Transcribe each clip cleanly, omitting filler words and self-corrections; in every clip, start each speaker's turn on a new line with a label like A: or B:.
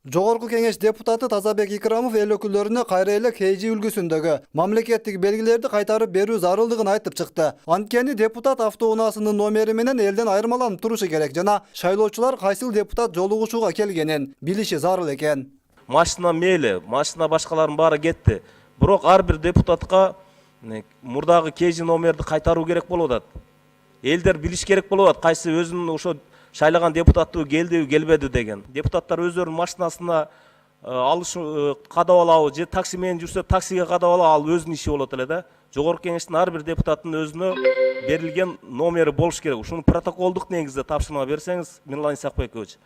A: Жогорку Кеңеш депутаты Тазабек Икрамов эл өкүлдөрүнө кайра эле KG үлгүсүндөгү мамлекеттик белгилерди кайтарып берүү зарылдыгын айтып чыкты. Анткени депутат автоунаасынын номери менен элден айырмаланып турушу керек жана шайлоочулар кайсыл депутат жолугушууга келгенин билиши зарыл экен.
B: Машина мейли, машина башкалардын баары кетти. Бирок ар бир депутатка мурдагы KG номерди кайтаруу керек болуп атат. Элдер билиш керек болуп атат, кайсы өзүнүн ошо шайлаган депутаттуу келдиби, келбеди деген. Депутаттар өздөрүнүн машинасына алыш кадап алабы, же такси менен жүрсө таксиге кадап алабы, ал өзүнүн иши болот эле да. Жогорку Кеңештин ар бир депутаттын өзүнө берилген номери болуш керек. Ушуну протоколдук негизде тапшырма берсеңиз, Мирлан Исакбекович,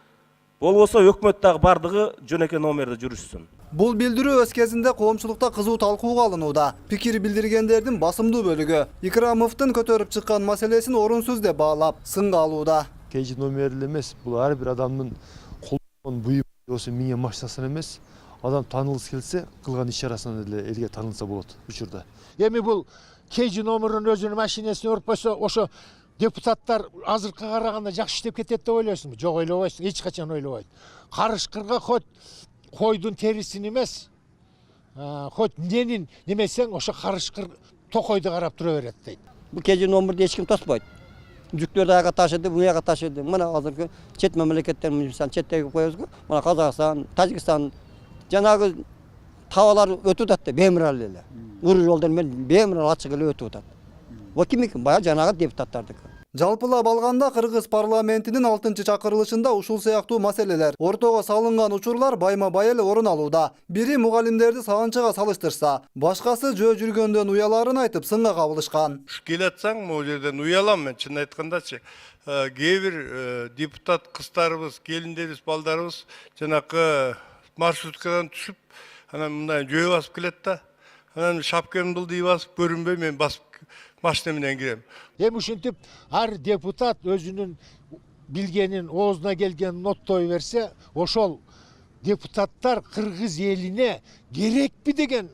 B: болбосо өкмөттөгү бардыгы жөнөкөй номерде жүрүшсүн.
A: Бул билдирүү өз кезинде коомчулукта кызуу талкууга алынууда. Пикир билдиргендердин басымдуу бөлүгү Икрамовдун көтөрүп чыккан маселесин орунсуз деп баалап, сынга алууда.
C: KG номерлі емес, бұл әр бір адамның қолын бұйып, осы миңе машинасынан емес, адам танылыс келсе, қылған иш-чарасынан елге танылса болады учурда.
D: Эми бул KG номерин өзүнүн машинасына өрүп койсо, ошо депутаттар азыркы караганда жакшы иштеп кетет деп ойлойсуңбу? Жок, ойлобойсуң, эч качан ойлобойт. Карышкырга хоть койдун терисин эмес, хоть ненин немесең, ошо карышкыр токойду карап тура берет дейт.
E: Бул KG номерди эч ким тоспойт. Жүктөрдү аяга ташыды, бул жака ташыды. Мына азыркы чет мамлекеттер, мисалы четтеги коебузго, мына Казакстан, Тажикстан жанагы табалар өтүп атат, бемирал эле. Уру жолдор менен бемирал ачык эле өтүп атат. Бул кимики? Баягы жанагы депутаттардыкы.
A: Жалпылап алганда Кыргыз парламентинин 6-чакырылышында ушул сыяктуу маселелер ортого салынган учурлар байма-бай эле орун алууда. Бири мугалимдерди сагынчыга салыштырса, башкасы жөө жүргөндөн уяларын айтып сынга кабылышкан.
F: Келатсаң, могу жерден уялам мен, чын айткандачы. Кээ бир депутат кыздарыбыз, келиндерибиз, балдарыбыз жанакы маршруткадан түшүп, анан мындай жөө басып келет да. Анан шапкамды былдый басып, көрүнбөй мен басып машина менен кирем.
D: Эми ушинтип ар депутат өзүнүн билгенин, оозуна келгенин ноттой берсе, ошол депутаттар кыргыз элине керекпи деген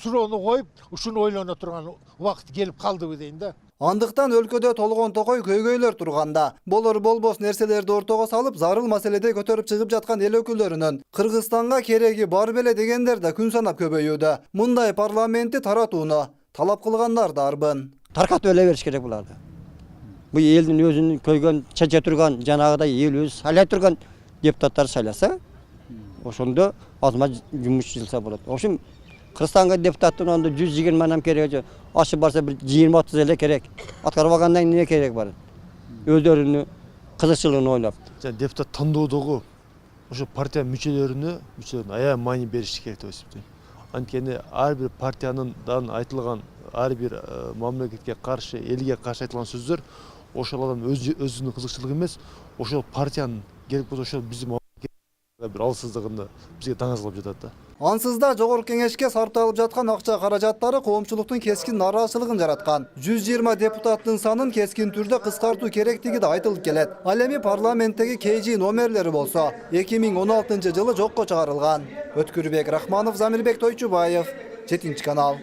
D: суроону коюп, ушуну ойлоно турган убакыт келип калдыбы дейин да.
A: Андыктан өлкөдө толгон токой көйгөйлөр турганда, болор болбос нерселерди ортого салып, зарыл маселеде көтөрүп чыгып жаткан эл өкүлдөрүнүн Кыргызстанга кереги бар беле дегендер да күн санап көбөйүүдө. Мындай парламентти таратууну талап кылгандар да арбын.
E: Таркатып эле бериш керек буларды. Бул элдин өзүнүн көйгөн чече турган, жанагыдай эл өзү сайлай турган депутаттар сайласа, ошондо азма жумуш жылса болот. Ошон Кыргызстанга депутаттын онда 120 адам керек, ашып барса бир 20-30 эле керек. Аткарып алгандан эмне керек бар? Өздөрүнүн кызыкчылыгын ойлоп.
C: Депутат тандоодогу ошо партия мүчөлөрүнө аябай маани бериш керек деп эсептейм. Анткени ар бир партиянын айтылган ар бир мамлекетке каршы, элге каршы айтылган сөздөр ошол адам өзүнүн кызыкчылыгы эмес, ошол партиянын керек болсо ошол биздин бир алсыздыгын бизге даңазалап жатат да.
A: Ансыз да Жогорку Кеңешке сарпталып жаткан акча каражаттары коомчулуктун кескин нараачылыгын жараткан. 120 депутаттын санын кескин түрдө кыскартуу керектиги да айтылып келет. Ал эми парламенттеги KG номерлери болсо 2016-жылы жокко чыгарылган. Өткүрбек Рахманов, Замирбек Тойчубаев, 7 канал.